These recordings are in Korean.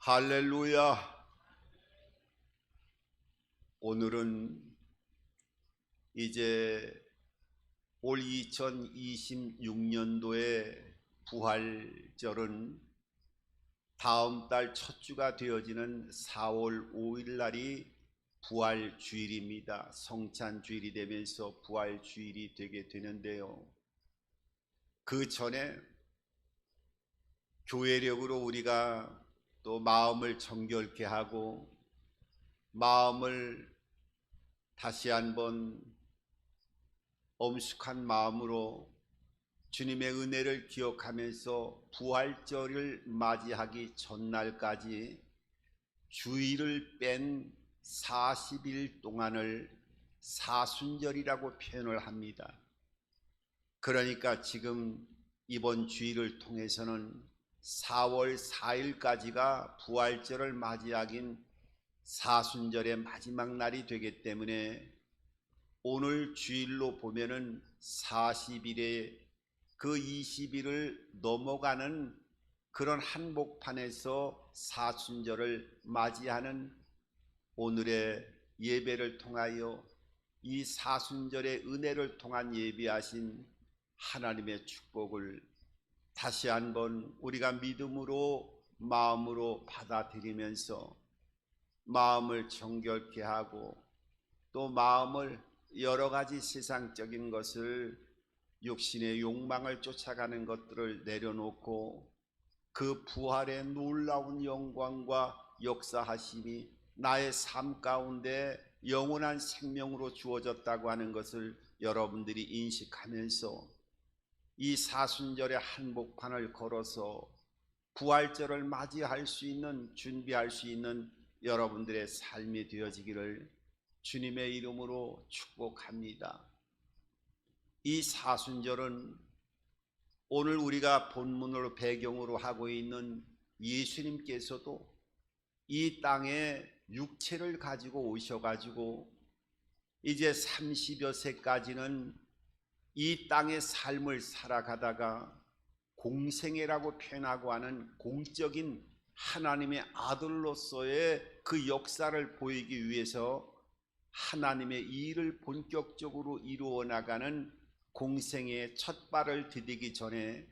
할렐루야. 오늘은 이제 올 2026년도의 부활절은 다음 달 첫 주가 되어지는 4월 5일 날이 부활주일입니다. 성찬주일이 되면서 부활주일이 되게 되는데요. 그 전에 교회력으로 우리가 또 마음을 정결케 하고 마음을 다시 한번 엄숙한 마음으로 주님의 은혜를 기억하면서 부활절을 맞이하기 전날까지 주일을 뺀 40일 동안을 사순절이라고 표현을 합니다. 그러니까 지금 이번 주일을 통해서는 4월 4일까지가 부활절을 맞이하긴 사순절의 마지막 날이 되기 때문에 오늘 주일로 보면은 40일에 그 20일을 넘어가는 그런 한복판에서 사순절을 맞이하는 오늘의 예배를 통하여 이 사순절의 은혜를 통한 예배하신 하나님의 축복을 다시 한번 우리가 믿음으로 마음으로 받아들이면서 마음을 정결케 하고 또 마음을 여러 가지 세상적인 것을 육신의 욕망을 쫓아가는 것들을 내려놓고 그 부활의 놀라운 영광과 역사하심이 나의 삶 가운데 영원한 생명으로 주어졌다고 하는 것을 여러분들이 인식하면서 이 사순절의 한복판을 걸어서 부활절을 맞이할 수 있는 준비할 수 있는 여러분들의 삶이 되어지기를 주님의 이름으로 축복합니다. 이 사순절은 오늘 우리가 본문으로 배경으로 하고 있는 예수님께서도 이 땅에 육체를 가지고 오셔가지고 이제 30여 세까지는 이 땅의 삶을 살아가다가 공생애라고 표현하고 하는 공적인 하나님의 아들로서의 그 역사를 보이기 위해서 하나님의 일을 본격적으로 이루어 나가는 공생의 첫 발을 디디기 전에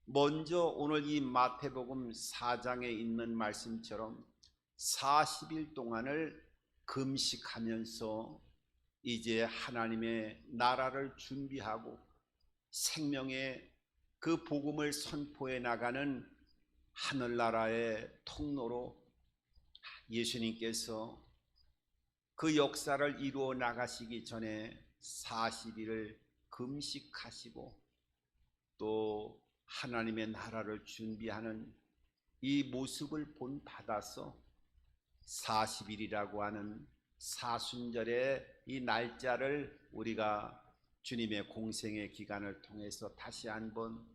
먼저 오늘 이 마태복음 4장에 있는 말씀처럼 40일 동안을 금식하면서 이제 하나님의 나라를 준비하고 생명의 그 복음을 선포해 나가는 하늘나라의 통로로 예수님께서 그 역사를 이루어 나가시기 전에 40일을 금식하시고 또 하나님의 나라를 준비하는 이 모습을 본받아서 40일이라고 하는 사순절의 이 날짜를 우리가 주님의 공생의 기간을 통해서 다시 한번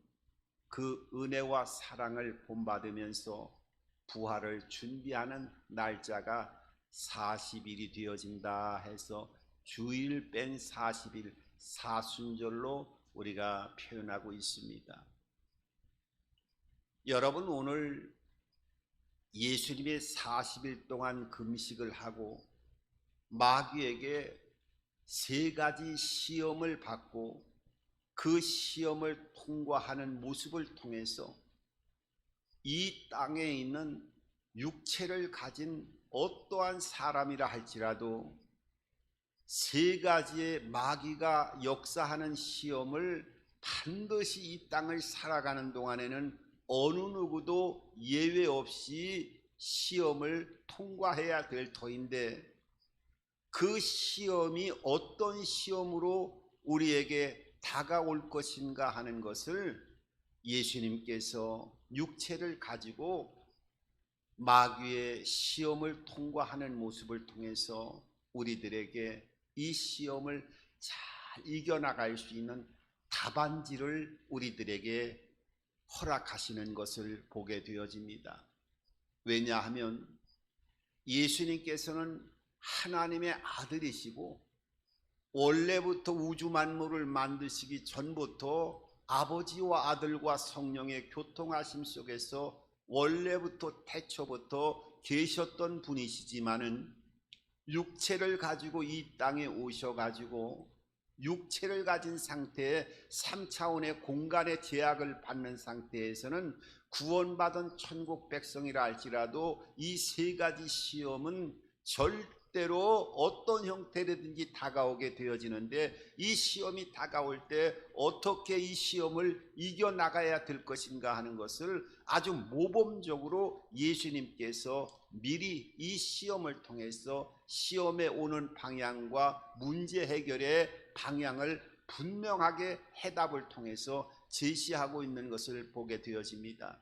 그 은혜와 사랑을 본받으면서 부활을 준비하는 날짜가 40일이 되어진다 해서 주일 뺀 40일 사순절로 우리가 표현하고 있습니다. 여러분, 오늘 예수님의 40일 동안 금식을 하고 마귀에게 3가지 시험을 받고 그 시험을 통과하는 모습을 통해서 이 땅에 있는 육체를 가진 어떠한 사람이라 할지라도 3가지의 마귀가 역사하는 시험을 반드시 이 땅을 살아가는 동안에는 어느 누구도 예외 없이 시험을 통과해야 될 터인데 그 시험이 어떤 시험으로 우리에게 다가올 것인가 하는 것을 예수님께서 육체를 가지고 마귀의 시험을 통과하는 모습을 통해서 우리들에게 이 시험을 잘 이겨나갈 수 있는 답안지를 우리들에게 허락하시는 것을 보게 되어집니다. 왜냐하면 예수님께서는 하나님의 아들이시고 원래부터 우주 만물을 만드시기 전부터 아버지와 아들과 성령의 교통하심 속에서 원래부터 태초부터 계셨던 분이시지만은 육체를 가지고 이 땅에 오셔가지고 육체를 가진 상태에 3차원의 공간의 제약을 받는 상태에서는 구원받은 천국 백성이라 할지라도 이 세 가지 시험은 절대로 어떤 형태로든지 다가오게 되어지는데, 이 시험이 다가올 때 어떻게 이 시험을 이겨나가야 될 것인가 하는 것을 아주 모범적으로 예수님께서 미리 이 시험을 통해서 시험에 오는 방향과 문제 해결의 방향을 분명하게 해답을 통해서 제시하고 있는 것을 보게 되어집니다.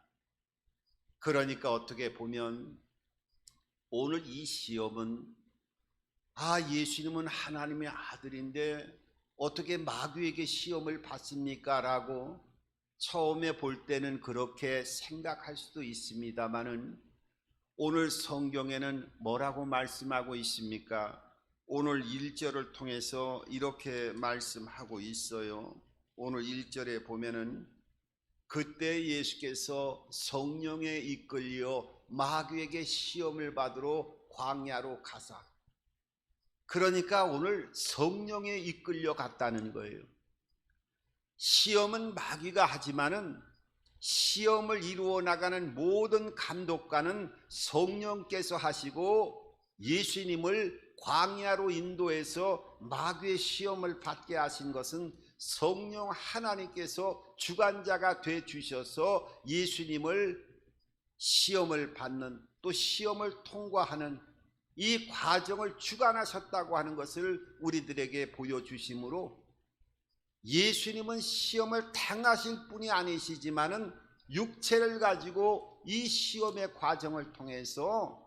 그러니까 어떻게 보면 오늘 이 시험은 예수님은 하나님의 아들인데 어떻게 마귀에게 시험을 받습니까? 라고 처음에 볼 때는 그렇게 생각할 수도 있습니다만은, 오늘 성경에는 뭐라고 말씀하고 있습니까? 오늘 1절을 통해서 이렇게 말씀하고 있어요. 오늘 1절에 보면은 그때 예수께서 성령에 이끌려 마귀에게 시험을 받으러 광야로 가사, 그러니까 오늘 성령에 이끌려 갔다는 거예요. 시험은 마귀가 하지만은 시험을 이루어 나가는 모든 감독관은 성령께서 하시고, 예수님을 광야로 인도해서 마귀의 시험을 받게 하신 것은 성령 하나님께서 주관자가 돼 주셔서 예수님을 시험을 받는, 또 시험을 통과하는 이 과정을 주관하셨다고 하는 것을 우리들에게 보여주심으로, 예수님은 시험을 당하실 분이 아니시지만은 육체를 가지고 이 시험의 과정을 통해서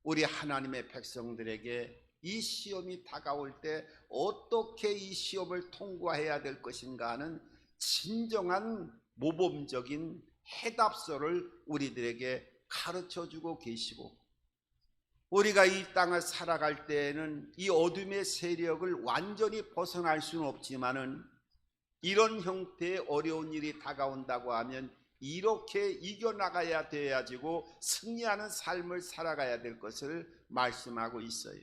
우리 하나님의 백성들에게 이 시험이 다가올 때 어떻게 이 시험을 통과해야 될 것인가 하는 진정한 모범적인 해답서를 우리들에게 가르쳐주고 계시고, 우리가 이 땅을 살아갈 때에는 이 어둠의 세력을 완전히 벗어날 수는 없지만은 이런 형태의 어려운 일이 다가온다고 하면 이렇게 이겨나가야 돼야지고 승리하는 삶을 살아가야 될 것을 말씀하고 있어요.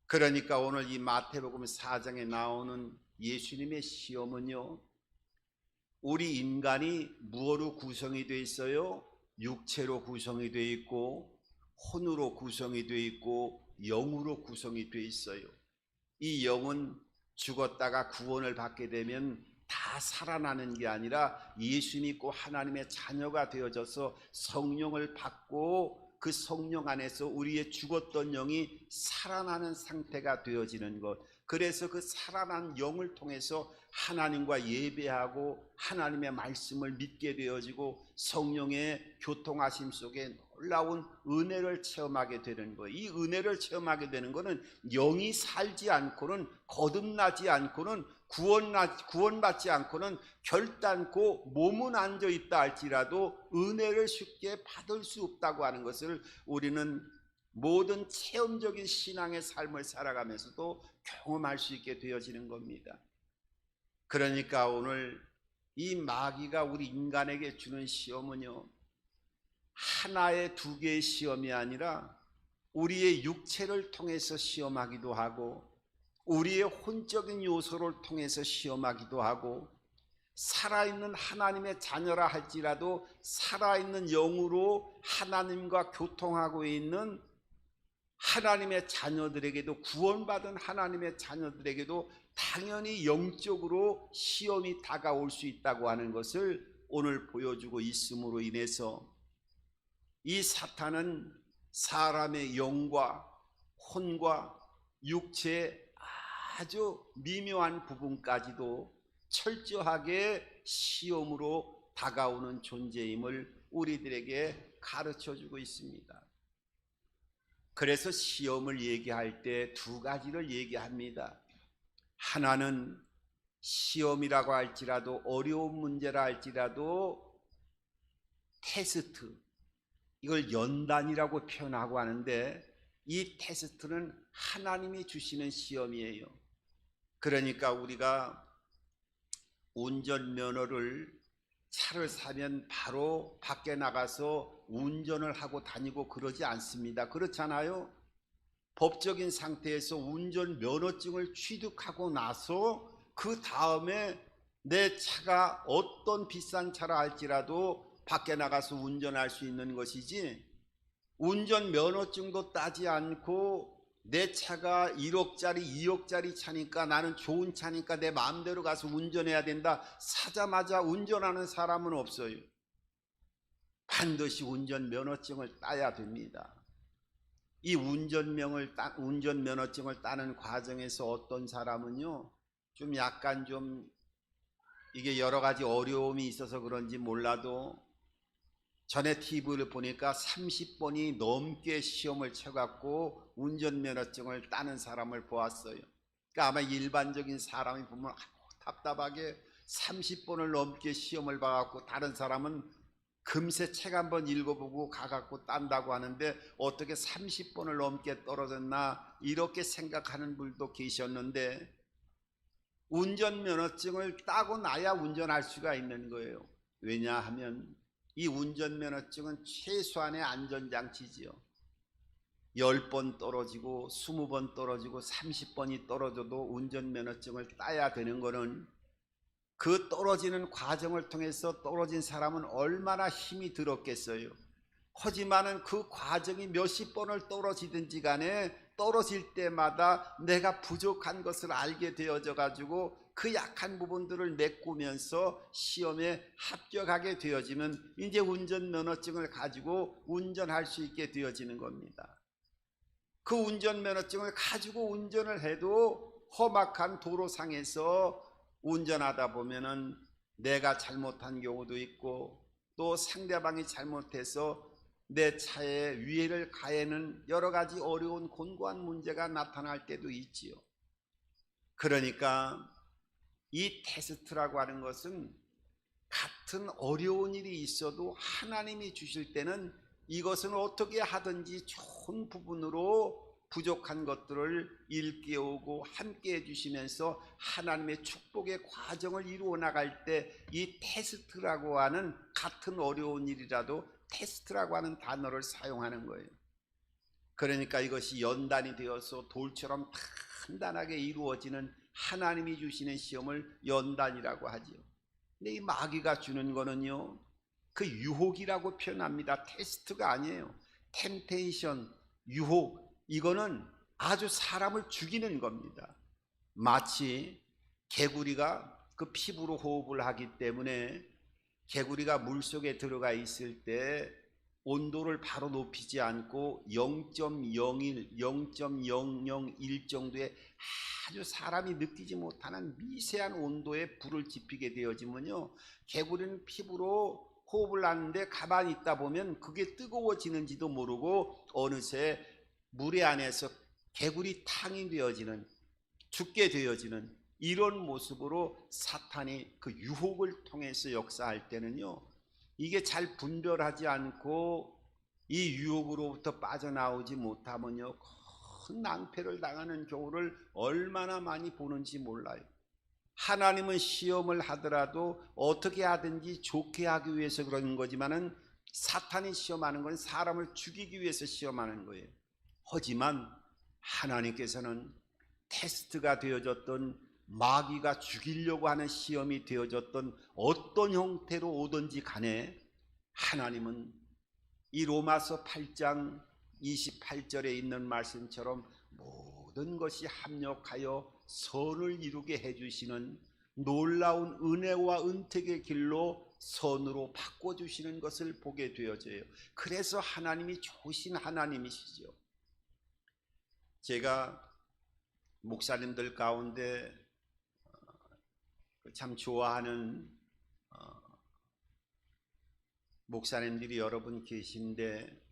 그러니까 오늘 이 마태복음 4장에 나오는 예수님의 시험은요, 우리 인간이 무엇으로 구성이 되어 있어요? 육체로 구성이 되어 있고, 혼으로 구성이 되어 있고, 영으로 구성이 되어 있어요. 이 영은 죽었다가 구원을 받게 되면 다 살아나는 게 아니라 예수 믿고 하나님의 자녀가 되어져서 성령을 받고 그 성령 안에서 우리의 죽었던 영이 살아나는 상태가 되어지는 것, 그래서 그 살아난 영을 통해서 하나님과 예배하고 하나님의 말씀을 믿게 되어지고 성령의 교통하심 속에 놀라운 은혜를 체험하게 되는 거예요. 이 은혜를 체험하게 되는 것은 영이 살지 않고는, 거듭나지 않고는, 구원받지 않고는 결단코 몸은 앉아있다 할지라도 은혜를 쉽게 받을 수 없다고 하는 것을 우리는 모든 체험적인 신앙의 삶을 살아가면서도 경험할 수 있게 되어지는 겁니다. 그러니까 오늘 이 마귀가 우리 인간에게 주는 시험은요, 하나의 두 개의 시험이 아니라 우리의 육체를 통해서 시험하기도 하고, 우리의 혼적인 요소를 통해서 시험하기도 하고, 살아있는 하나님의 자녀라 할지라도 살아있는 영으로 하나님과 교통하고 있는 하나님의 자녀들에게도, 구원받은 하나님의 자녀들에게도 당연히 영적으로 시험이 다가올 수 있다고 하는 것을 오늘 보여주고 있음으로 인해서, 이 사탄은 사람의 영과 혼과 육체의 아주 미묘한 부분까지도 철저하게 시험으로 다가오는 존재임을 우리들에게 가르쳐주고 있습니다. 그래서 시험을 얘기할 때 두 가지를 얘기합니다. 하나는 시험이라고 할지라도, 어려운 문제라 할지라도 테스트, 이걸 연단이라고 표현하고 하는데, 이 테스트는 하나님이 주시는 시험이에요. 그러니까 우리가 운전면허를 차를 사면 바로 밖에 나가서 운전을 하고 다니고 그러지 않습니다. 그렇잖아요. 법적인 상태에서 운전 면허증을 취득하고 나서 그 다음에 내 차가 어떤 비싼 차라 할지라도 밖에 나가서 운전할 수 있는 것이지, 운전 면허증도 따지 않고 내 차가 1억짜리 2억짜리 차니까, 나는 좋은 차니까 내 마음대로 가서 운전해야 된다, 사자마자 운전하는 사람은 없어요. 반드시 운전 면허증을 따야 됩니다. 이 운전 면허증을 따는 과정에서 어떤 사람은요, 좀 약간 좀 이게 여러 가지 어려움이 있어서 그런지 몰라도, 전에 TV를 보니까 30번이 넘게 시험을 쳐갖고 운전면허증을 따는 사람을 보았어요. 그러니까 아마 일반적인 사람이 보면 답답하게 30번을 넘게 시험을 봐갖고, 다른 사람은 금세 책 한번 읽어보고 가갖고 딴다고 하는데 어떻게 30번을 넘게 떨어졌나, 이렇게 생각하는 분도 계셨는데, 운전면허증을 따고 나야 운전할 수가 있는 거예요. 왜냐하면 이 운전면허증은 최소한의 안전장치지요. 10번 떨어지고 20번 떨어지고 30번이 떨어져도 운전면허증을 따야 되는 거는, 그 떨어지는 과정을 통해서 떨어진 사람은 얼마나 힘이 들었겠어요. 하지만은 그 과정이 몇십 번을 떨어지든지 간에 떨어질 때마다 내가 부족한 것을 알게 되어져 가지고 그 약한 부분들을 메꾸면서 시험에 합격하게 되어지면 이제 운전면허증을 가지고 운전할 수 있게 되어지는 겁니다. 그 운전면허증을 가지고 운전을 해도 험악한 도로상에서 운전하다 보면은 내가 잘못한 경우도 있고, 또 상대방이 잘못해서 내 차에 위해를 가해는 여러 가지 어려운 곤고한 문제가 나타날 때도 있지요. 그러니까 이 테스트라고 하는 것은 같은 어려운 일이 있어도 하나님이 주실 때는 이것은 어떻게 하든지 좋은 부분으로 부족한 것들을 일깨우고 함께 해주시면서 하나님의 축복의 과정을 이루어 나갈 때, 이 테스트라고 하는, 같은 어려운 일이라도 테스트라고 하는 단어를 사용하는 거예요. 그러니까 이것이 연단이 되어서 돌처럼 단단하게 이루어지는 하나님이 주시는 시험을 연단이라고 하지요. 근데 이 마귀가 주는 거는요, 그 유혹이라고 표현합니다. 테스트가 아니에요. 템테이션, 유혹, 이거는 아주 사람을 죽이는 겁니다. 마치 개구리가 그 피부로 호흡을 하기 때문에, 개구리가 물속에 들어가 있을 때 온도를 바로 높이지 않고 0.01, 0.001 정도의 아주 사람이 느끼지 못하는 미세한 온도에 불을 지피게 되어지면요, 개구리는 피부로 호흡을 하는데 가만히 있다 보면 그게 뜨거워지는지도 모르고 어느새 물의 안에서 개구리 탕이 되어지는, 죽게 되어지는 이런 모습으로 사탄이 그 유혹을 통해서 역사할 때는요, 이게 잘 분별하지 않고 이 유혹으로부터 빠져나오지 못하면요, 큰 낭패를 당하는 경우를 얼마나 많이 보는지 몰라요. 하나님은 시험을 하더라도 어떻게 하든지 좋게 하기 위해서 그러는 거지만은, 사탄이 시험하는 건 사람을 죽이기 위해서 시험하는 거예요. 하지만 하나님께서는 테스트가 되어졌던, 마귀가 죽이려고 하는 시험이 되어졌던 어떤 형태로 오든지 간에, 하나님은 이 로마서 8장 28절에 있는 말씀처럼 모든 것이 합력하여 선을 이루게 해주시는 놀라운 은혜와 은택의 길로 선으로 바꿔주시는 것을 보게 되어져요. 그래서 하나님이 좋으신 하나님이시죠. 제가 목사님들 가운데 참 좋아하는 목사님들이 여러분 계신데,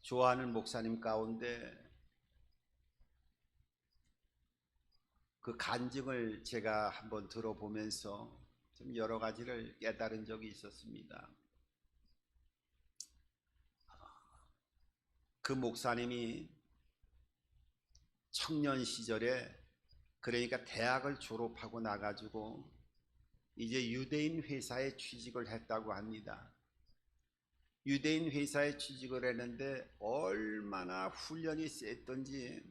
좋아하는 목사님 가운데 그 간증을 제가 한번 들어보면서 좀 여러 가지를 깨달은 적이 있었습니다. 그 목사님이 청년 시절에, 그러니까 대학을 졸업하고 나가지고 이제 유대인 회사에 취직을 했다고 합니다. 유대인 회사에 취직을 했는데 얼마나 훈련이 셌던지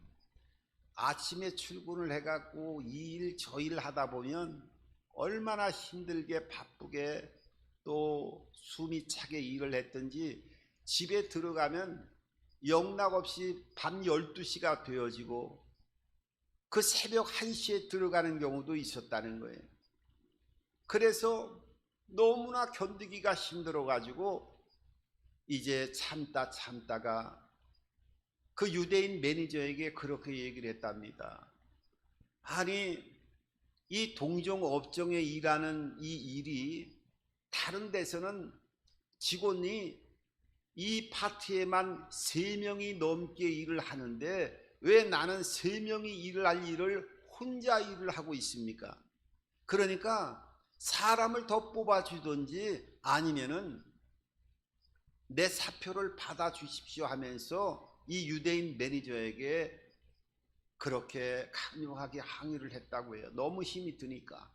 아침에 출근을 해갖고 이 일 저 일 하다 보면 얼마나 힘들게 바쁘게 또 숨이 차게 일을 했던지 집에 들어가면 영락없이 밤 12시가 되어지고 그 새벽 1시에 들어가는 경우도 있었다는 거예요. 그래서 너무나 견디기가 힘들어 가지고 이제 참다가 그 유대인 매니저에게 그렇게 얘기를 했답니다. 아니, 이 동종 업종에 일하는 이 일이 다른 데서는 직원이 이 파트에만 3명이 넘게 일을 하는데 왜 나는 3명이 일을 할 일을 혼자 일을 하고 있습니까? 그러니까 사람을 더 뽑아주든지 아니면은 내 사표를 받아주십시오 하면서 이 유대인 매니저에게 그렇게 강력하게 항의를 했다고 해요. 너무 힘이 드니까.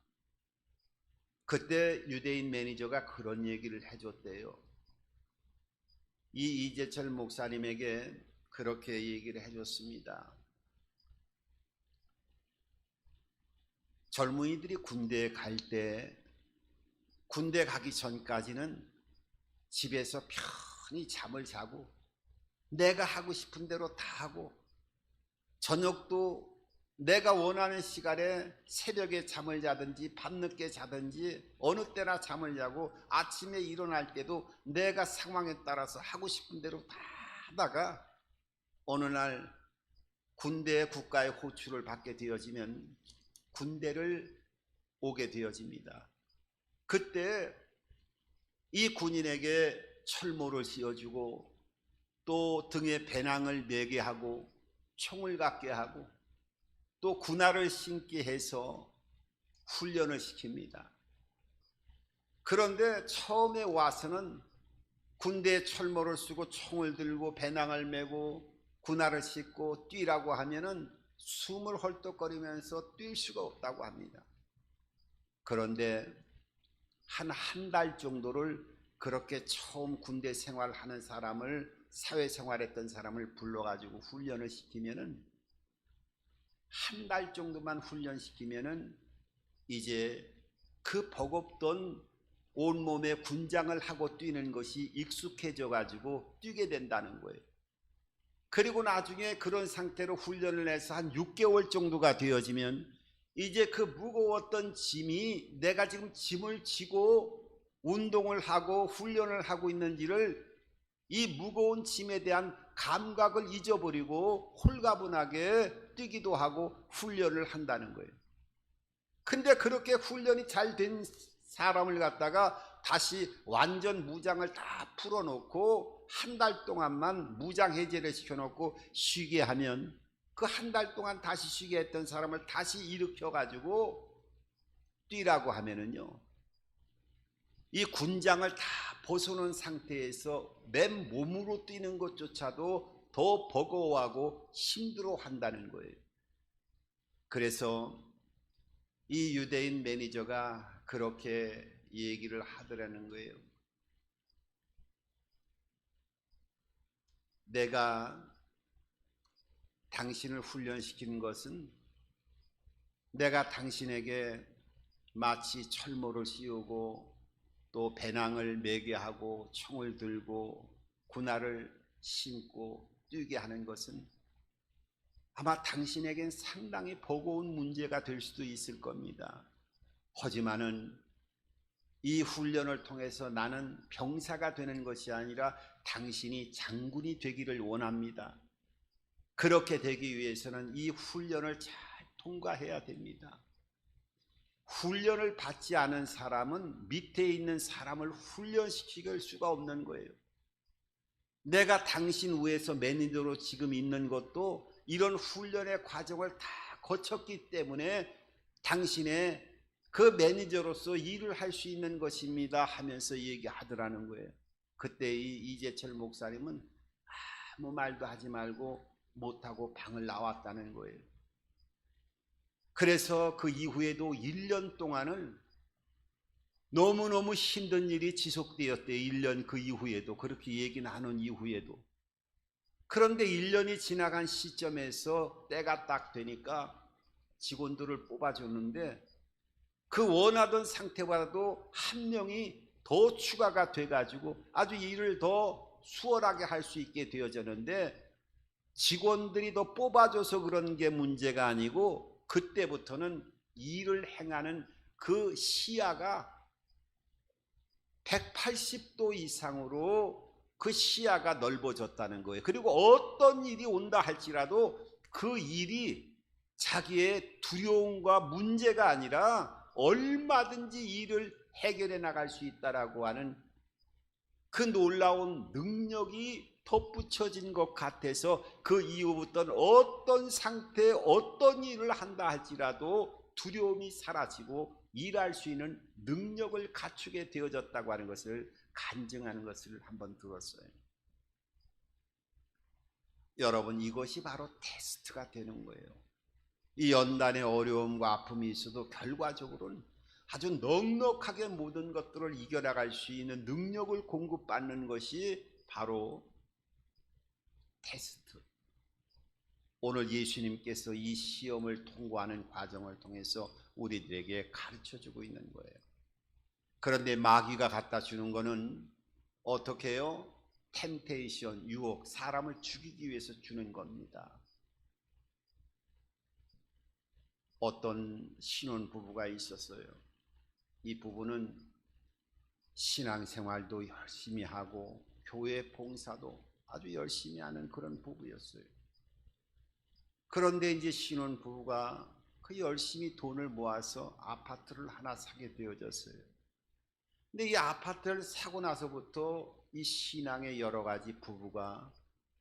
그때 유대인 매니저가 그런 얘기를 해줬대요. 이 이재철 목사님에게 그렇게 얘기를 해줬습니다. 젊은이들이 군대에 갈 때 군대 가기 전까지는 집에서 편히 잠을 자고 내가 하고 싶은 대로 다 하고 저녁도 내가 원하는 시간에 새벽에 잠을 자든지 밤늦게 자든지 어느 때나 잠을 자고 아침에 일어날 때도 내가 상황에 따라서 하고 싶은 대로 다 하다가 어느 날 군대 국가의 호출을 받게 되어지면 군대를 오게 되어집니다. 그때 이 군인에게 철모를 씌워주고 또 등에 배낭을 매게 하고 총을 갖게 하고 또 군화를 신게 해서 훈련을 시킵니다. 그런데 처음에 와서는 군대에 철모를 쓰고 총을 들고 배낭을 메고 군화를 신고 뛰라고 하면은 숨을 헐떡거리면서 뛸 수가 없다고 합니다. 그런데 한 달 정도를 그렇게 처음 군대 생활하는 사람을 사회생활했던 사람을 불러가지고 훈련을 시키면은 한 달 정도만 훈련시키면은 이제 그 버겁던 온몸에 군장을 하고 뛰는 것이 익숙해져 가지고 뛰게 된다는 거예요. 그리고 나중에 그런 상태로 훈련을 해서 한 6개월 정도가 되어지면 이제 그 무거웠던 짐이 내가 지금 짐을 지고 운동을 하고 훈련을 하고 있는지를 이 무거운 짐에 대한 감각을 잊어버리고 홀가분하게 뛰기도 하고 훈련을 한다는 거예요. 근데 그렇게 훈련이 잘 된 사람을 갖다가 다시 완전 무장을 다 풀어놓고 한 달 동안만 무장 해제를 시켜놓고 쉬게 하면 그 한 달 동안 다시 쉬게 했던 사람을 다시 일으켜 가지고 뛰라고 하면은요, 이 군장을 다 벗어놓은 상태에서 맨 몸으로 뛰는 것조차도 더 버거워하고 힘들어 한다는 거예요. 그래서 이 유대인 매니저가 그렇게 얘기를 하더라는 거예요. 내가 당신을 훈련시키는 것은 내가 당신에게 마치 철모를 씌우고 또 배낭을 매게 하고 총을 들고 군화를 신고 뛰게 하는 것은 아마 당신에겐 상당히 버거운 문제가 될 수도 있을 겁니다. 하지만은 이 훈련을 통해서 나는 병사가 되는 것이 아니라 당신이 장군이 되기를 원합니다. 그렇게 되기 위해서는 이 훈련을 잘 통과해야 됩니다. 훈련을 받지 않은 사람은 밑에 있는 사람을 훈련시킬 수가 없는 거예요. 내가 당신 위에서 매니저로 지금 있는 것도 이런 훈련의 과정을 다 거쳤기 때문에 당신의 그 매니저로서 일을 할 수 있는 것입니다 하면서 얘기하더라는 거예요. 그때 이 이재철 목사님은 아무 말도 하지 말고 못하고 방을 나왔다는 거예요. 그래서 그 이후에도 1년 동안을 너무너무 힘든 일이 지속되었대요. 1년 그 이후에도, 그렇게 얘기 나눈 이후에도. 그런데 1년이 지나간 시점에서 때가 딱 되니까 직원들을 뽑아줬는데 그 원하던 상태보다도 한 명이 더 추가가 돼가지고 아주 일을 더 수월하게 할 수 있게 되어졌는데, 직원들이 더 뽑아줘서 그런 게 문제가 아니고 그때부터는 일을 행하는 그 시야가 180도 이상으로 그 시야가 넓어졌다는 거예요. 그리고 어떤 일이 온다 할지라도 그 일이 자기의 두려움과 문제가 아니라 얼마든지 일을 해결해 나갈 수 있다라고 하는 그 놀라운 능력이 덧붙여진 것 같아서 그 이후부터는 어떤 상태에 어떤 일을 한다 할지라도 두려움이 사라지고 일할 수 있는 능력을 갖추게 되어졌다고 하는 것을 간증하는 것을 한번 들었어요. 여러분, 이것이 바로 테스트가 되는 거예요. 이 연단의 어려움과 아픔이 있어도 결과적으로는 아주 넉넉하게 모든 것들을 이겨나갈 수 있는 능력을 공급받는 것이 바로 테스트. 오늘 예수님께서 이 시험을 통과하는 과정을 통해서 우리들에게 가르쳐주고 있는 거예요. 그런데 마귀가 갖다 주는 거는 어떻게 해요? 템테이션, 유혹, 사람을 죽이기 위해서 주는 겁니다. 어떤 신혼부부가 있었어요. 이 부부는 신앙생활도 열심히 하고 교회 봉사도 아주 열심히 하는 그런 부부였어요. 그런데 이제 신혼부부가 그 열심히 돈을 모아서 아파트를 하나 사게 되어졌어요. 근데 이 아파트를 사고 나서부터 이 신앙의 여러 가지 부부가,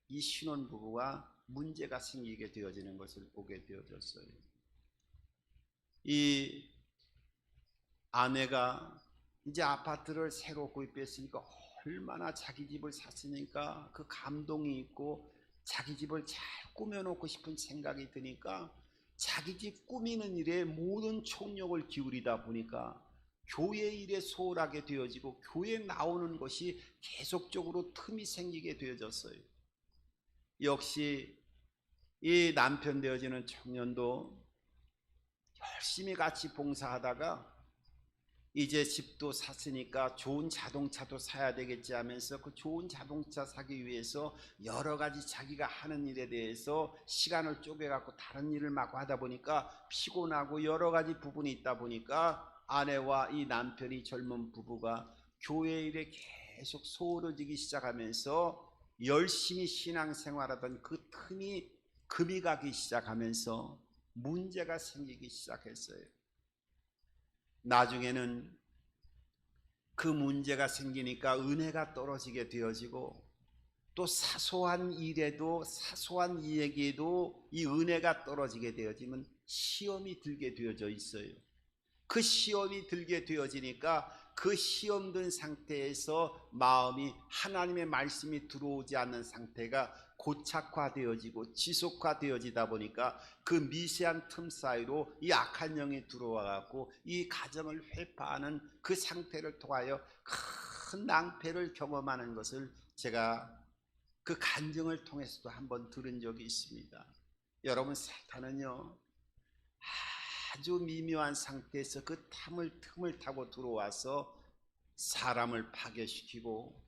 이 신혼부부가 문제가 생기게 되어지는 것을 보게 되어졌어요. 이 아내가 이제 아파트를 새로 구입했으니까 얼마나 자기 집을 샀으니까 그 감동이 있고 자기 집을 잘 꾸며놓고 싶은 생각이 드니까 자기 집 꾸미는 일에 모든 총력을 기울이다 보니까 교회 일에 소홀하게 되어지고 교회에 나오는 것이 계속적으로 틈이 생기게 되어졌어요. 역시 이 남편 되어지는 청년도 열심히 같이 봉사하다가 이제 집도 샀으니까 좋은 자동차도 사야 되겠지 하면서 그 좋은 자동차 사기 위해서 여러 가지 자기가 하는 일에 대해서 시간을 쪼개갖고 다른 일을 막 하다 보니까 피곤하고 여러 가지 부분이 있다 보니까 아내와 이 남편이 젊은 부부가 교회 일에 계속 소홀해지기 시작하면서 열심히 신앙생활하던 그 틈이 금이 가기 시작하면서 문제가 생기기 시작했어요. 나중에는 그 문제가 생기니까 은혜가 떨어지게 되어지고 또 사소한 일에도 사소한 이야기에도 이 은혜가 떨어지게 되어지면 시험이 들게 되어져 있어요. 그 시험이 들게 되어지니까 그 시험 든 상태에서 마음이 하나님의 말씀이 들어오지 않는 상태가 고착화되어지고 지속화되어지다 보니까 그 미세한 틈 사이로 이 악한 영이 들어와 갖고 이 가정을 회파하는 그 상태를 통하여 큰 낭패를 경험하는 것을 제가 그 간증을 통해서도 한번 들은 적이 있습니다. 여러분, 사탄은요 아주 미묘한 상태에서 그 틈을 타고 들어와서 사람을 파괴시키고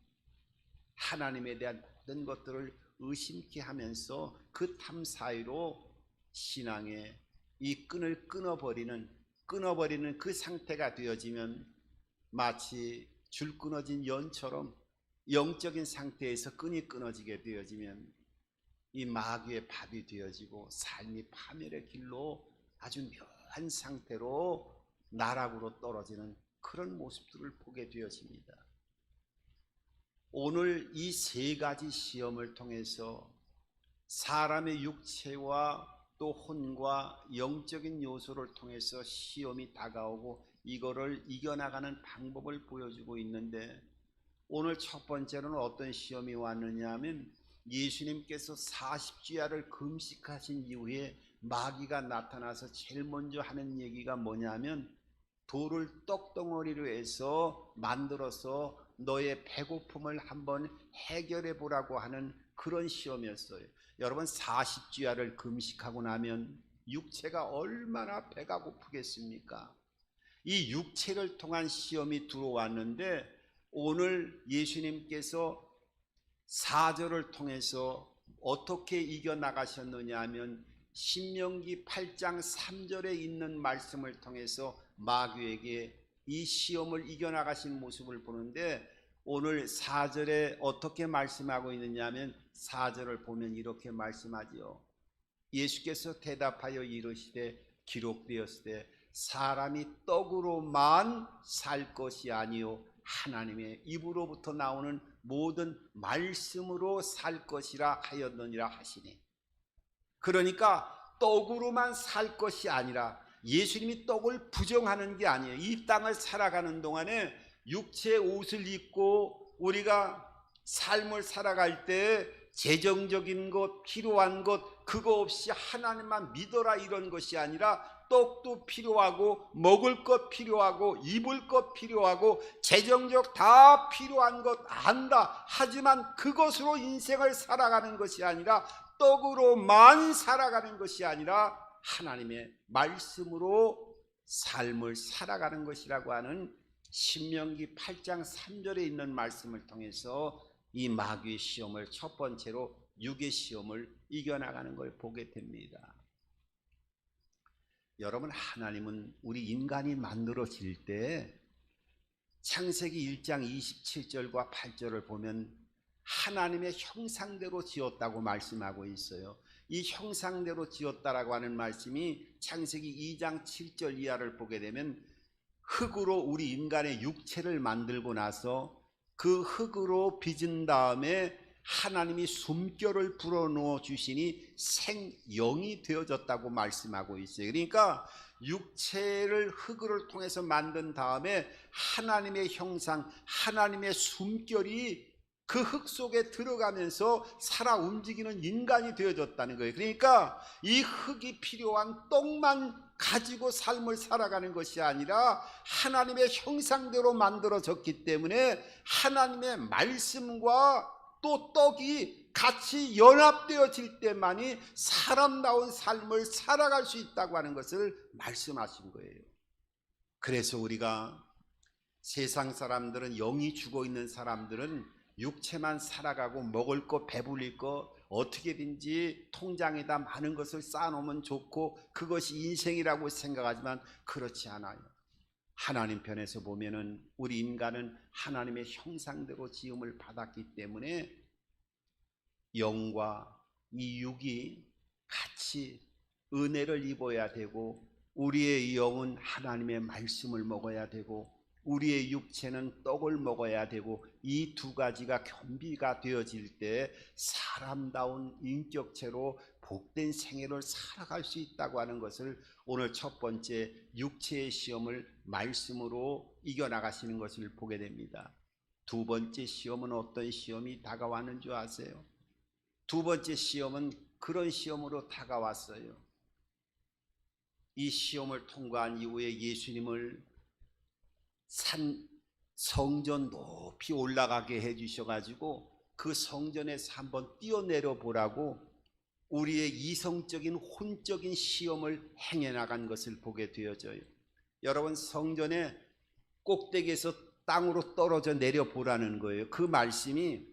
하나님에 대한 모든 것들을 의심케 하면서 그 탐 사이로 신앙의 이 끈을 끊어버리는 그 상태가 되어지면 마치 줄 끊어진 연처럼 영적인 상태에서 끈이 끊어지게 되어지면 이 마귀의 밥이 되어지고 삶이 파멸의 길로 아주 묘한 상태로 나락으로 떨어지는 그런 모습들을 보게 되어집니다. 오늘 이 세 가지 시험을 통해서 사람의 육체와 또 혼과 영적인 요소를 통해서 시험이 다가오고 이거를 이겨나가는 방법을 보여주고 있는데, 오늘 첫 번째로는 어떤 시험이 왔느냐 하면 예수님께서 40주야를 금식하신 이후에 마귀가 나타나서 제일 먼저 하는 얘기가 뭐냐면 돌을 떡덩어리로 해서 만들어서 너의 배고픔을 한번 해결해 보라고 하는 그런 시험이었어요. 여러분 40주야를 금식하고 나면 육체가 얼마나 배가 고프겠습니까? 이 육체를 통한 시험이 들어왔는데 오늘 예수님께서 4절을 통해서 어떻게 이겨나가셨느냐 하면 신명기 8장 3절에 있는 말씀을 통해서 마귀에게 이 시험을 이겨나가신 모습을 보는데 오늘 4절에 어떻게 말씀하고 있느냐 하면 4절을 보면 이렇게 말씀하지요. 예수께서 대답하여 이르시되 기록되었으되 사람이 떡으로만 살 것이 아니요 하나님의 입으로부터 나오는 모든 말씀으로 살 것이라 하였느니라 하시니, 그러니까 떡으로만 살 것이 아니라 예수님이 떡을 부정하는 게 아니에요. 이 땅을 살아가는 동안에 육체의 옷을 입고 우리가 삶을 살아갈 때 재정적인 것, 필요한 것 그거 없이 하나님만 믿어라 이런 것이 아니라 떡도 필요하고 먹을 것 필요하고 입을 것 필요하고 재정적 다 필요한 것 안다. 하지만 그것으로 인생을 살아가는 것이 아니라 떡으로만 살아가는 것이 아니라 하나님의 말씀으로 삶을 살아가는 것이라고 하는 신명기 8장 3절에 있는 말씀을 통해서 이 마귀의 시험을 첫 번째로 육의 시험을 이겨나가는 걸 보게 됩니다. 여러분, 하나님은 우리 인간이 만들어질 때 창세기 1장 27절과 8절을 보면 하나님의 형상대로 지었다고 말씀하고 있어요. 이 형상대로 지었다라고 하는 말씀이 창세기 2장 7절 이하를 보게 되면 흙으로 우리 인간의 육체를 만들고 나서 그 흙으로 빚은 다음에 하나님이 숨결을 불어넣어 주시니 생영이 되어졌다고 말씀하고 있어요. 그러니까 육체를 흙을 통해서 만든 다음에 하나님의 형상, 하나님의 숨결이 그 흙 속에 들어가면서 살아 움직이는 인간이 되어졌다는 거예요. 그러니까 이 흙이 필요한 떡만 가지고 삶을 살아가는 것이 아니라 하나님의 형상대로 만들어졌기 때문에 하나님의 말씀과 또 떡이 같이 연합되어질 때만이 사람다운 삶을 살아갈 수 있다고 하는 것을 말씀하신 거예요. 그래서 우리가 세상 사람들은, 영이 죽어 있는 사람들은 육체만 살아가고 먹을 거 배불릴 거 어떻게든지 통장에다 많은 것을 쌓아놓으면 좋고 그것이 인생이라고 생각하지만 그렇지 않아요. 하나님 편에서 보면은 우리 인간은 하나님의 형상대로 지음을 받았기 때문에 영과 이 육이 같이 은혜를 입어야 되고 우리의 영은 하나님의 말씀을 먹어야 되고 우리의 육체는 떡을 먹어야 되고 이 두 가지가 겸비가 되어질 때 사람다운 인격체로 복된 생애를 살아갈 수 있다고 하는 것을 오늘 첫 번째 육체의 시험을 말씀으로 이겨나가시는 것을 보게 됩니다. 두 번째 시험은 어떤 시험이 다가왔는 줄 아세요? 두 번째 시험은 그런 시험으로 다가왔어요. 이 시험을 통과한 이후에 예수님을 성전 높이 올라가게 해주셔가지고 그 성전에서 한번 뛰어내려 보라고 우리의 이성적인 혼적인 시험을 행해나간 것을 보게 되어져요. 여러분, 성전의 꼭대기에서 땅으로 떨어져 내려보라는 거예요. 그 말씀이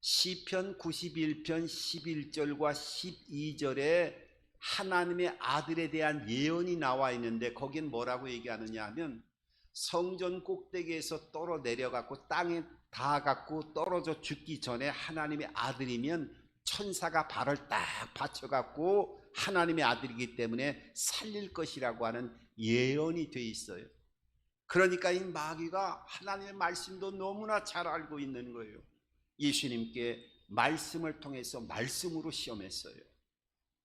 시편 91편 11절과 12절에 하나님의 아들에 대한 예언이 나와 있는데 거긴 뭐라고 얘기하느냐 하면 성전 꼭대기에서 떨어 내려갖고 땅에 닿아갖고 떨어져 죽기 전에 하나님의 아들이면 천사가 발을 딱 받쳐갖고 하나님의 아들이기 때문에 살릴 것이라고 하는 예언이 돼 있어요. 그러니까 이 마귀가 하나님의 말씀도 너무나 잘 알고 있는 거예요. 예수님께 말씀을 통해서 말씀으로 시험했어요.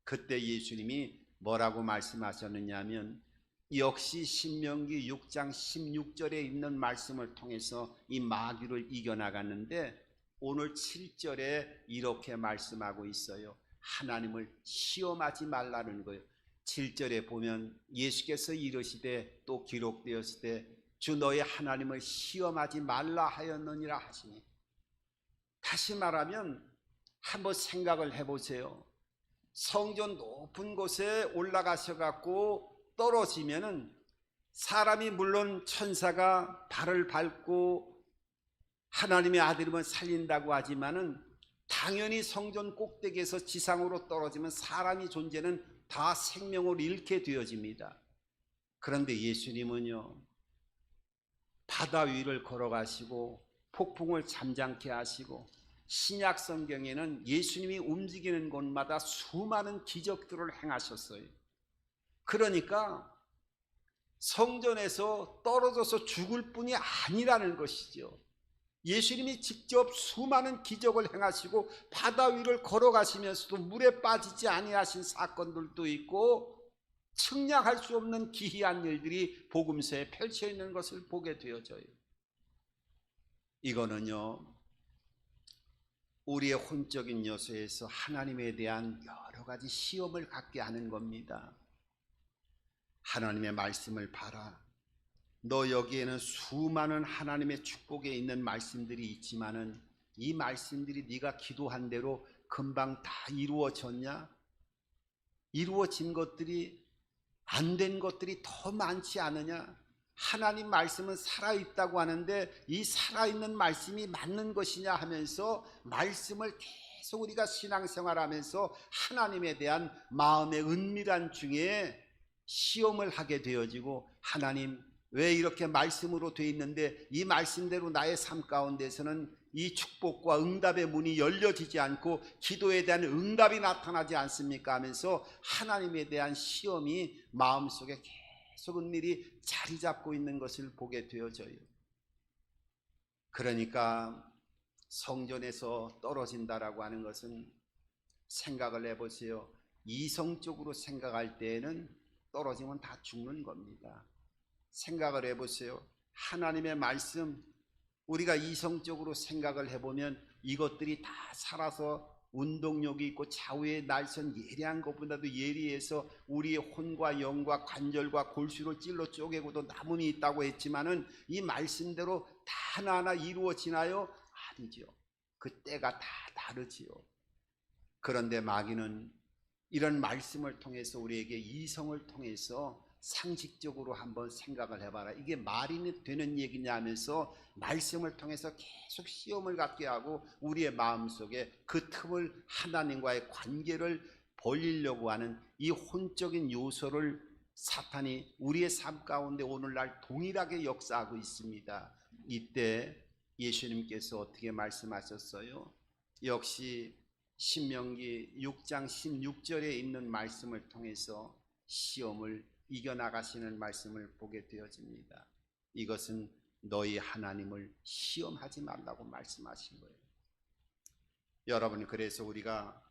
그때 예수님이 뭐라고 말씀하셨느냐 하면 역시 신명기 6장 16절에 있는 말씀을 통해서 이 마귀를 이겨나갔는데 오늘 7절에 이렇게 말씀하고 있어요. 하나님을 시험하지 말라는 거예요. 7절에 보면 예수께서 이르시되 또 기록되었으되 주 너희 하나님을 시험하지 말라 하였느니라 하시니, 다시 말하면 한번 생각을 해보세요. 성전 높은 곳에 올라가셔 갖고 떨어지면은 사람이, 물론 천사가 발을 밟고 하나님의 아들이면 살린다고 하지만은 당연히 성전 꼭대기에서 지상으로 떨어지면 사람의 존재는 다 생명을 잃게 되어집니다. 그런데 예수님은요, 바다 위를 걸어가시고 폭풍을 잠잠케 하시고, 신약 성경에는 예수님이 움직이는 곳마다 수많은 기적들을 행하셨어요. 그러니까 성전에서 떨어져서 죽을 뿐이 아니라는 것이죠. 예수님이 직접 수많은 기적을 행하시고 바다 위를 걸어가시면서도 물에 빠지지 아니하신 사건들도 있고, 측량할 수 없는 기이한 일들이 복음서에 펼쳐 있는 것을 보게 되어져요. 이거는요, 우리의 혼적인 요소에서 하나님에 대한 여러 가지 시험을 갖게 하는 겁니다. 하나님의 말씀을 봐라. 너 여기에는 수많은 하나님의 축복에 있는 말씀들이 있지만은 이 말씀들이 네가 기도한 대로 금방 다 이루어졌냐? 이루어진 것들이, 안 된 것들이 더 많지 않으냐? 하나님 말씀은 살아있다고 하는데 이 살아있는 말씀이 맞는 것이냐 하면서 말씀을 계속 우리가 신앙생활하면서 하나님에 대한 마음의 은밀한 중에 시험을 하게 되어지고, 하나님 왜 이렇게 말씀으로 되어 있는데 이 말씀대로 나의 삶 가운데서는 이 축복과 응답의 문이 열려지지 않고 기도에 대한 응답이 나타나지 않습니까 하면서 하나님에 대한 시험이 마음속에 계속 은밀히 자리 잡고 있는 것을 보게 되어져요. 그러니까 성전에서 떨어진다라고 하는 것은, 생각을 해보세요. 이성적으로 생각할 때에는 떨어지면 다 죽는 겁니다. 생각을 해보세요. 하나님의 말씀, 우리가 이성적으로 생각을 해보면 이것들이 다 살아서 운동력이 있고 좌우의 날선 예리한 것보다도 예리해서 우리의 혼과 영과 관절과 골수를 찔러 쪼개고도 남음이 있다고 했지만은 이 말씀대로 다 하나하나 이루어지나요? 아니죠. 그 때가 다 다르지요. 그런데 마귀는 이런 말씀을 통해서 우리에게 이성을 통해서 상식적으로 한번 생각을 해봐라, 이게 말이 되는 얘기냐 하면서 말씀을 통해서 계속 시험을 갖게 하고 우리의 마음속에 그 틈을 하나님과의 관계를 벌리려고 하는 이 혼적인 요소를 사탄이 우리의 삶 가운데 오늘날 동일하게 역사하고 있습니다. 이때 예수님께서 어떻게 말씀하셨어요? 역시 신명기 6장 16절에 있는 말씀을 통해서 시험을 이겨나가시는 말씀을 보게 되어집니다. 이것은 너희 하나님을 시험하지 말라고 말씀하신 거예요. 여러분, 그래서 우리가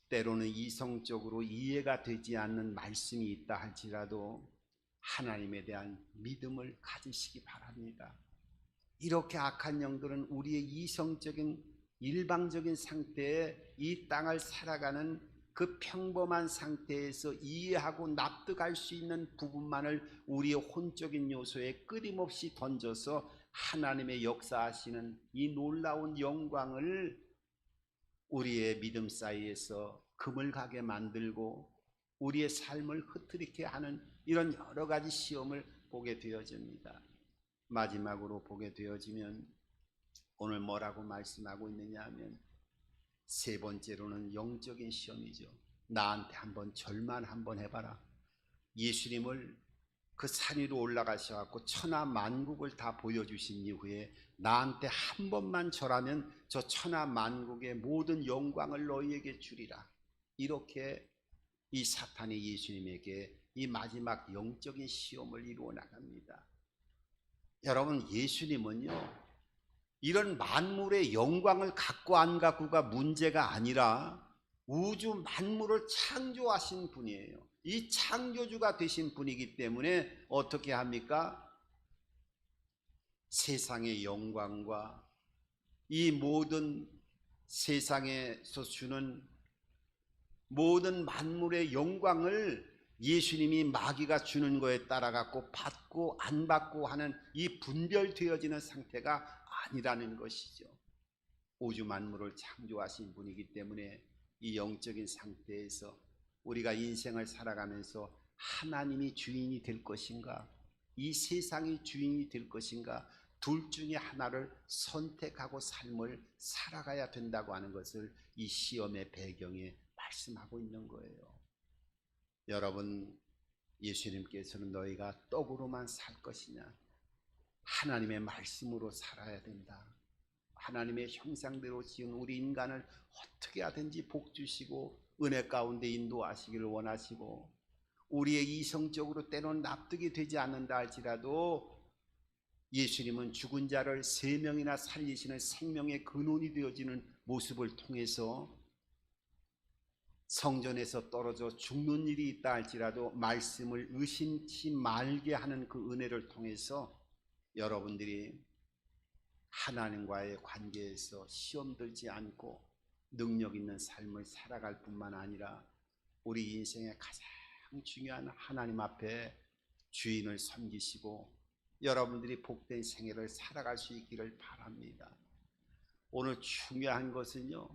때로는 이성적으로 이해가 되지 않는 말씀이 있다 할지라도 하나님에 대한 믿음을 가지시기 바랍니다. 이렇게 악한 영들은 우리의 이성적인 일방적인 상태에 이 땅을 살아가는 그 평범한 상태에서 이해하고 납득할 수 있는 부분만을 우리의 혼적인 요소에 끊임없이 던져서 하나님의 역사하시는 이 놀라운 영광을 우리의 믿음 사이에서 그물가게 만들고 우리의 삶을 흐트리게 하는 이런 여러 가지 시험을 보게 되어집니다. 마지막으로 보게 되어지면 오늘 뭐라고 말씀하고 있느냐 하면, 세 번째로는 영적인 시험이죠. 나한테 한번 절만 한번 해봐라. 예수님을 그 산 위로 올라가셔갖고 천하 만국을 다 보여주신 이후에 나한테 한 번만 절하면 저 천하 만국의 모든 영광을 너희에게 주리라. 이렇게 이 사탄이 예수님에게 이 마지막 영적인 시험을 이루어 나갑니다. 여러분, 예수님은요, 이런 만물의 영광을 갖고 안 갖고가 문제가 아니라 우주 만물을 창조하신 분이에요. 이 창조주가 되신 분이기 때문에 어떻게 합니까? 세상의 영광과 이 모든 세상에서 주는 모든 만물의 영광을 예수님이 마귀가 주는 거에 따라 갖고 받고 안 받고 하는 이 분별되어지는 상태가 아니라는 것이죠. 우주 만물을 창조하신 분이기 때문에 이 영적인 상태에서 우리가 인생을 살아가면서 하나님이 주인이 될 것인가, 이 세상이 주인이 될 것인가, 둘 중에 하나를 선택하고 삶을 살아가야 된다고 하는 것을 이 시험의 배경에 말씀하고 있는 거예요. 여러분, 예수님께서는 너희가 떡으로만 살 것이냐, 하나님의 말씀으로 살아야 된다. 하나님의 형상대로 지은 우리 인간을 어떻게 하든지 복 주시고 은혜 가운데 인도하시기를 원하시고, 우리의 이성적으로 때로는 납득이 되지 않는다 할지라도 예수님은 죽은 자를 3명이나 살리시는 생명의 근원이 되어지는 모습을 통해서 성전에서 떨어져 죽는 일이 있다 할지라도 말씀을 의심치 말게 하는 그 은혜를 통해서 여러분들이 하나님과의 관계에서 시험 들지 않고 능력 있는 삶을 살아갈 뿐만 아니라 우리 인생의 가장 중요한 하나님 앞에 주인을 섬기시고 여러분들이 복된 생애를 살아갈 수 있기를 바랍니다. 오늘 중요한 것은요,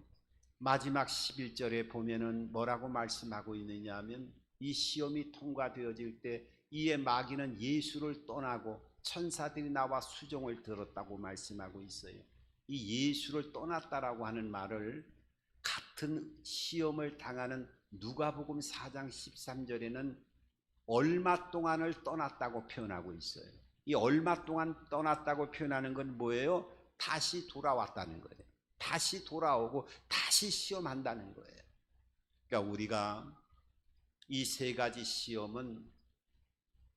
마지막 11절에 보면은 뭐라고 말씀하고 있느냐 하면, 이 시험이 통과되어질 때 이에 마귀는 예수를 떠나고 천사들이 나와 수종을 들었다고 말씀하고 있어요. 이 예수를 떠났다라고 하는 말을 같은 시험을 당하는 누가복음 4장 13절에는 얼마 동안을 떠났다고 표현하고 있어요. 이 얼마 동안 떠났다고 표현하는 건 뭐예요? 다시 돌아왔다는 거예요. 다시 돌아오고 다시 시험한다는 거예요. 그러니까 우리가 이 3가지 시험은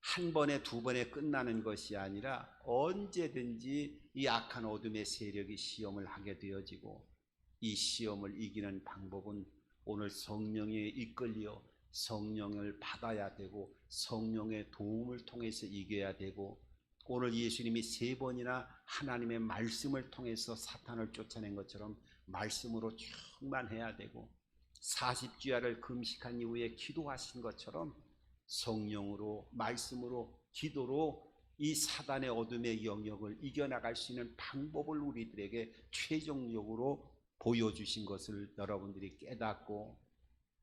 한 번에 2번에 끝나는 것이 아니라 언제든지 이 악한 어둠의 세력이 시험을 하게 되어지고, 이 시험을 이기는 방법은 오늘 성령에 이끌려 성령을 받아야 되고 성령의 도움을 통해서 이겨야 되고, 오늘 예수님이 3번이나 하나님의 말씀을 통해서 사탄을 쫓아낸 것처럼 말씀으로 충만해야 되고, 40주야를 금식한 이후에 기도하신 것처럼 성령으로 말씀으로 기도로 이 사단의 어둠의 영역을 이겨나갈 수 있는 방법을 우리들에게 최종적으로 보여주신 것을 여러분들이 깨닫고,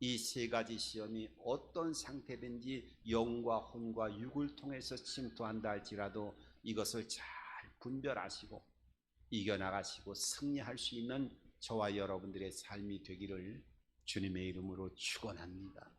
이 3가지 시험이 어떤 상태든지 영과 혼과 육을 통해서 침투한다 할지라도 이것을 잘 분별하시고 이겨나가시고 승리할 수 있는 저와 여러분들의 삶이 되기를 주님의 이름으로 축원합니다.